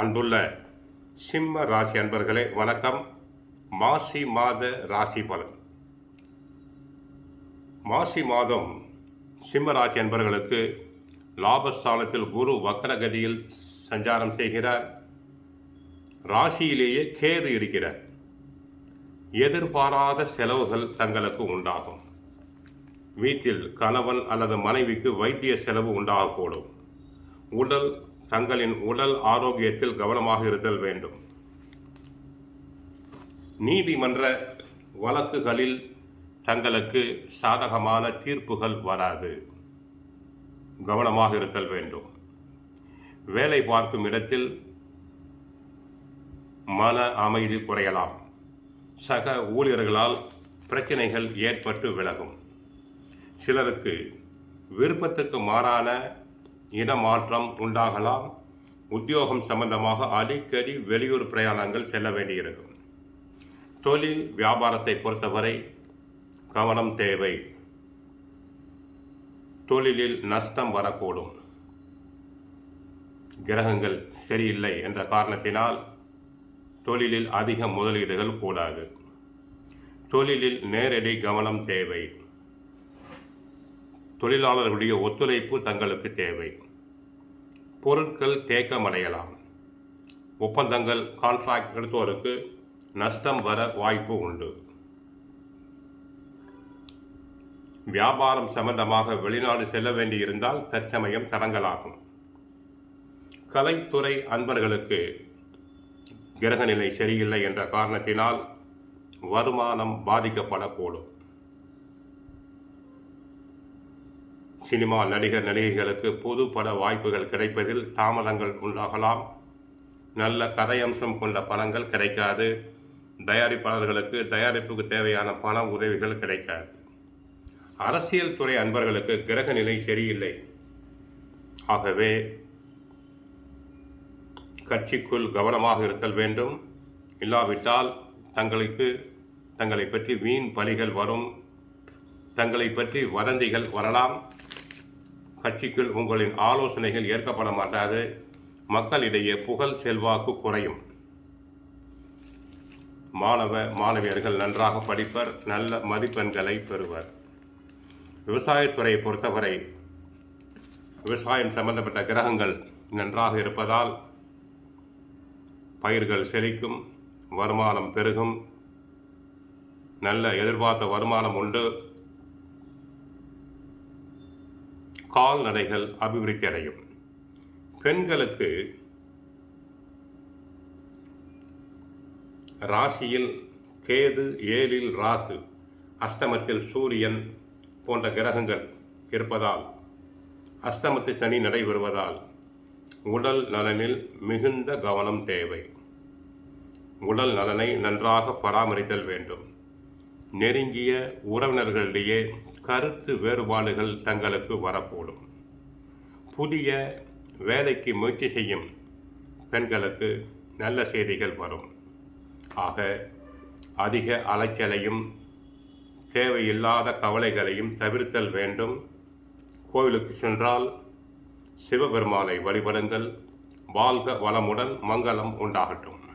அன்புள்ள சிம்ம ராசி அன்பர்களே வணக்கம். மாசி மாத ராசி பலன். மாசி மாதம் சிம்ம ராசி அன்பர்களுக்கு லாபஸ்தானத்தில் குரு வக்ரகதியில் சஞ்சாரம் செய்கிறார். ராசியிலேயே கேது இருக்கிறார். எதிர்பாராத செலவுகள் தங்களுக்கு உண்டாகும். வீட்டில் கணவன் அல்லது மனைவிக்கு வைத்திய செலவு உண்டாகக்கூடும். தங்களின் உடல் ஆரோக்கியத்தில் கவனமாக இருத்தல் வேண்டும். நீதிமன்ற வழக்குகளில் தங்களுக்கு சாதகமான தீர்ப்புகள் வராது. கவனமாக இருத்தல் வேண்டும். வேலை பார்க்கும் இடத்தில் மன அமைதி குறையலாம். சக ஊழியர்களால் பிரச்சனைகள் ஏற்பட்டு விலகும். சிலருக்கு விருப்பத்துக்கு மாறான இடமாற்றம் உண்டாகலாம். உத்தியோகம் சம்பந்தமாக அடிக்கடி வெளியூர் பிரயாணங்கள் செல்ல வேண்டியிருக்கும். தொழில் வியாபாரத்தை பொறுத்தவரை கவனம் தேவை. தொழிலில் நஷ்டம் வரக்கூடும். கிரகங்கள் சரியில்லை என்ற காரணத்தினால் தொழிலில் அதிக முதலீடுகள் கூடாது. தொழிலில் நேரடி கவனம் தேவை. தொழிலாளர்களுடைய ஒத்துழைப்பு தங்களுக்கு தேவை. பொருட்கள் தேக்கமடையலாம். ஒப்பந்தங்கள் கான்ட்ராக்ட் எடுத்தோருக்கு நஷ்டம் வர வாய்ப்பு உண்டு. வியாபாரம் சம்பந்தமாக வெளிநாடு செல்ல வேண்டியிருந்தால் தற்சமயம் தடங்கலாகும். கலைத்துறை அன்பர்களுக்கு கிரகநிலை சரியில்லை என்ற காரணத்தினால் வருமானம் பாதிக்கப்படக்கூடும். சினிமா நடிகர் நடிகைகளுக்கு புது பட வாய்ப்புகள் கிடைப்பதில் தாமதங்கள் உண்டாகலாம். நல்ல கதையம்சம் கொண்ட பணங்கள் கிடைக்காது. தயாரிப்பாளர்களுக்கு தயாரிப்புக்கு தேவையான பண உதவிகள் கிடைக்காது. அரசியல் துறை அன்பர்களுக்கு கிரக நிலை சரியில்லை. ஆகவே கட்சிக்குள் கவனமாக இருத்தல் வேண்டும். இல்லாவிட்டால் தங்களை பற்றி வீண் பழிகள் வரும். தங்களை பற்றி வதந்திகள் வரலாம். கட்சிக்குள் உங்களின் ஆலோசனைகள் ஏற்கப்பட மாட்டாது. மக்களிடையே புகழ் செல்வாக்கு குறையும். மாணவியர்கள் நன்றாக படிப்பர். நல்ல மதிப்பெண்களை பெறுவர். விவசாயத்துறையை பொறுத்தவரை விவசாயம் சம்பந்தப்பட்ட கிரகங்கள் நன்றாக இருப்பதால் பயிர்கள் செழிக்கும். வருமானம் பெருகும். நல்ல எதிர்பார்த்த வருமானம் உண்டு. கால்நடைகள் அபிவிருத்தி அடையும். பெண்களுக்கு ராசியில் கேது, 7ல் ராகு, அஷ்டமத்தில் சூரியன் போன்ற கிரகங்கள் இருப்பதால், அஷ்டமத்து சனி நடைபெறுவதால் உடல் நலனில் மிகுந்த கவனம் தேவை. உடல் நலனை நன்றாக பராமரித்தல் வேண்டும். நெருங்கிய உறவினர்களிடையே கருத்து வேறுபாடுகள் தங்களுக்கு வரக்கூடும். புதிய வேலைக்கு முயற்சி செய்யும் பெண்களுக்கு நல்ல செய்திகள் வரும். ஆக அதிக அலைச்சலையும் தேவையில்லாத கவலைகளையும் தவிர்த்தல் வேண்டும். கோவிலுக்கு சென்றால் சிவபெருமானை வழிபடுங்கள். வாழ்க வளமுடன். மங்களம் உண்டாகட்டும்.